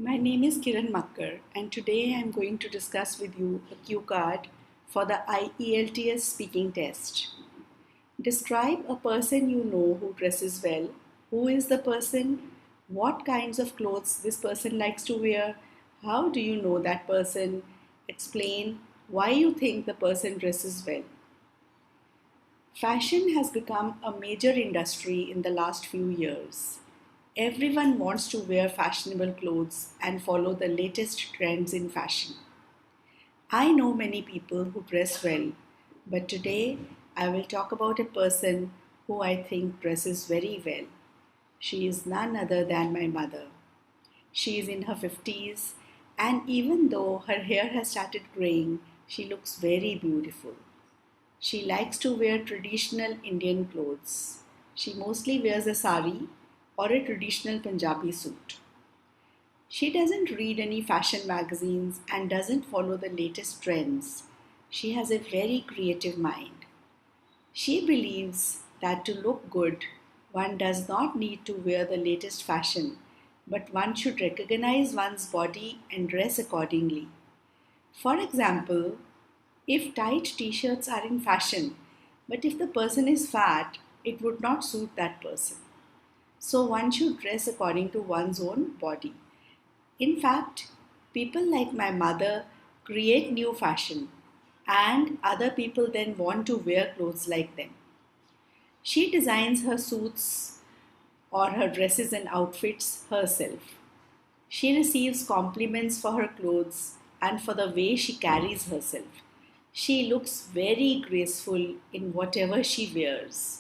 My name is Kiran Makkar, and today I am going to discuss with you a cue card for the IELTS speaking test. Describe a person you know who dresses well. Who is the person? What kinds of clothes this person likes to wear? How do you know that person? Explain why you think the person dresses well. Fashion has become a major industry in the last few years. Everyone wants to wear fashionable clothes and follow the latest trends in fashion. I know many people who dress well, but today I will talk about a person who I think dresses very well. She is none other than my mother. She is in her 50s, and even though her hair has started graying, she looks very beautiful. She likes to wear traditional Indian clothes. She mostly wears a sari or a traditional Punjabi suit. She doesn't read any fashion magazines and doesn't follow the latest trends. She has a very creative mind. She believes that to look good, one does not need to wear the latest fashion, but one should recognize one's body and dress accordingly. For example, if tight t shirts are in fashion, but if the person is fat, it would not suit that person. So one should dress according to one's own body. In fact, people like my mother create new fashion, and other people then want to wear clothes like them. She designs her suits or her dresses and outfits herself. She receives compliments for her clothes and for the way she carries herself. She looks very graceful in whatever she wears.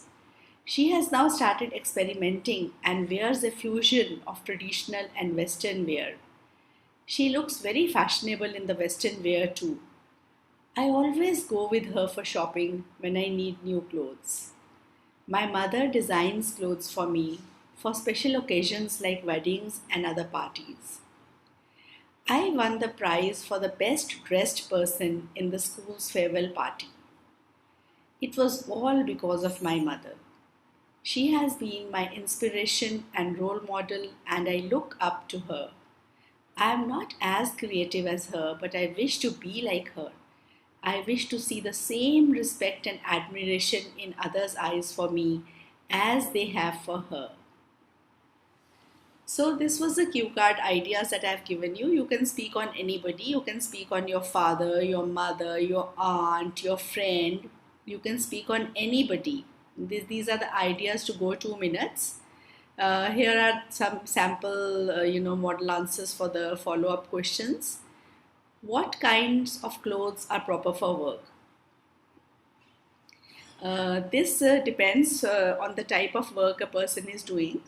She has now started experimenting and wears a fusion of traditional and Western wear. She looks very fashionable in the Western wear too. I always go with her for shopping when I need new clothes. My mother designs clothes for me for special occasions like weddings and other parties. I won the prize for the best dressed person in the school's farewell party. It was all because of my mother. She has been my inspiration and role model, and I look up to her. I am not as creative as her, but I wish to be like her. I wish to see the same respect and admiration in others' eyes for me as they have for her. So, this was the cue card ideas that I've given you. You can speak on anybody. You can speak on your father, your mother, your aunt, your friend. You can speak on anybody. These are the ideas to go 2 minutes. Here are some sample, model answers for the follow-up questions. What kinds of clothes are proper for work? This depends on the type of work a person is doing.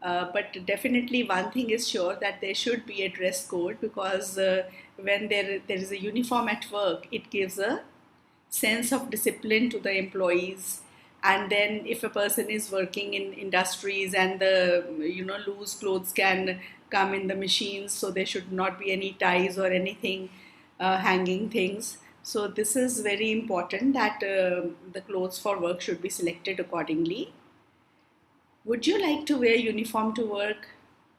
But definitely one thing is sure that there should be a dress code because when there is a uniform at work, it gives a sense of discipline to the employees. And then if a person is working in industries and the loose clothes can come in the machines, so there should not be any ties or anything hanging things. So this is very important that the clothes for work should be selected accordingly. Would you like to wear uniform to work?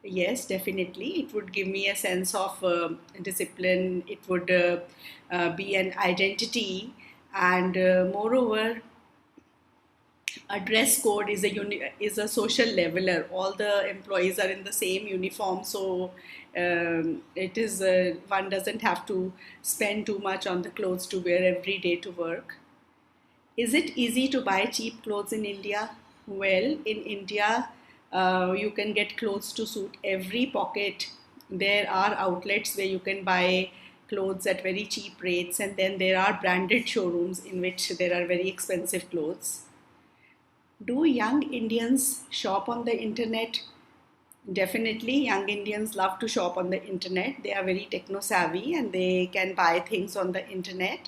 Yes, definitely. It would give me a sense of discipline. It would be an identity, and moreover, a dress code is is a social leveler. All the employees are in the same uniform, so it is one doesn't have to spend too much on the clothes to wear every day to work. Is it easy to buy cheap clothes in India? Well, in India, you can get clothes to suit every pocket. There are outlets where you can buy clothes at very cheap rates, and then there are branded showrooms in which there are very expensive clothes. Do young Indians shop on the internet? Definitely, young Indians love to shop on the internet. They are very techno savvy and they can buy things on the internet.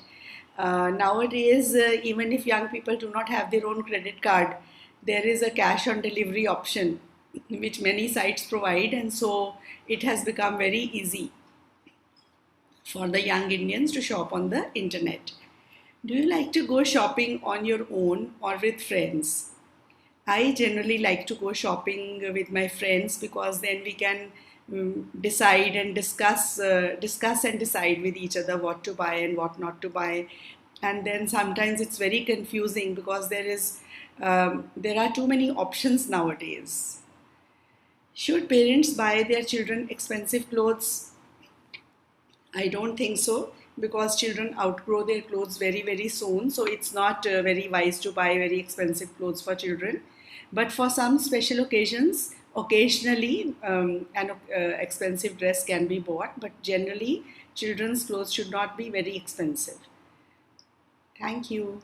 Nowadays, even if young people do not have their own credit card, there is a cash on delivery option which many sites provide, and so it has become very easy for the young Indians to shop on the internet. Do you like to go shopping on your own or with friends? I generally like to go shopping with my friends because then we can decide and discuss and decide with each other what to buy and what not to buy. And then sometimes it's very confusing because there are too many options nowadays. Should parents buy their children expensive clothes? I don't think so, because children outgrow their clothes very, very soon. So it's not very wise to buy very expensive clothes for children. But for some special occasions, occasionally an expensive dress can be bought. But generally, children's clothes should not be very expensive. Thank you.